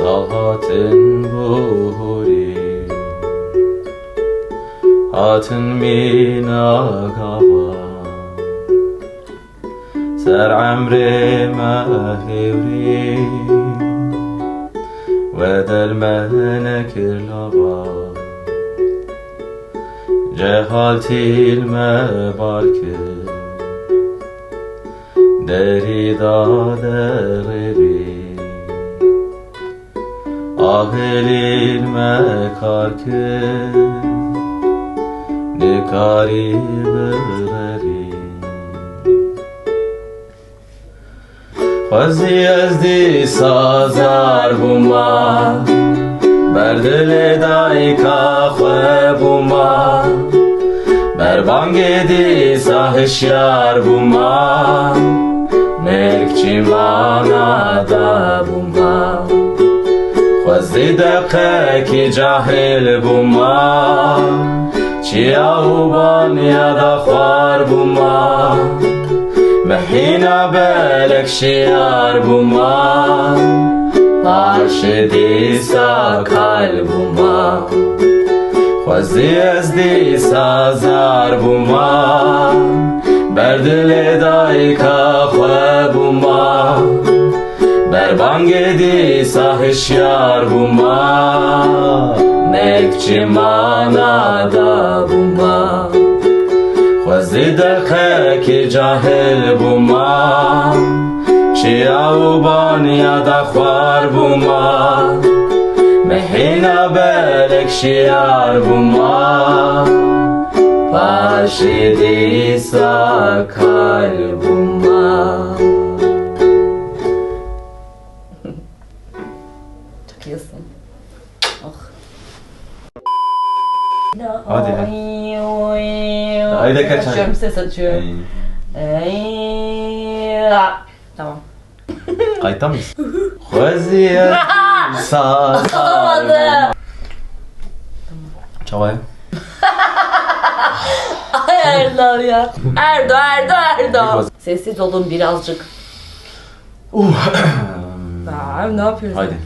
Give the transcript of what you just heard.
Salhatın buhuri Hatın mina gava Ser amri mahivri Vedel menek lava Cehaltil mebarkı Derida derri Ahilil mekarkı Nikari bırari Khazi ezdi sazar buma Berdile daika khwe buma Berbangedi sahişyar buma Mekçi manada buma Khwazi daqeki cahil buma Çiya uban ya da khwar buma Mehina belek şiyar buma Parşedi sakal buma Khwazi ezdi sazar buma Berdile daika khwe buma Berbangedi sahişyar buma Mekçi manada buma Khwazi daqeki cahil buma Çiya uban ya da khwar buma Mehina belek şiyar buma Parşidi sakal buma. Çok iyisin. Oh. Hadi. Haydi kaç Açıyorum, ses açıyorum. Tamam. Kayıtta mıyız? Khwazi saz Olamadı. Çavaya Ay Erdal ya. Erdo. Sessiz olun birazcık. Ne yapıyorsun? Haydi.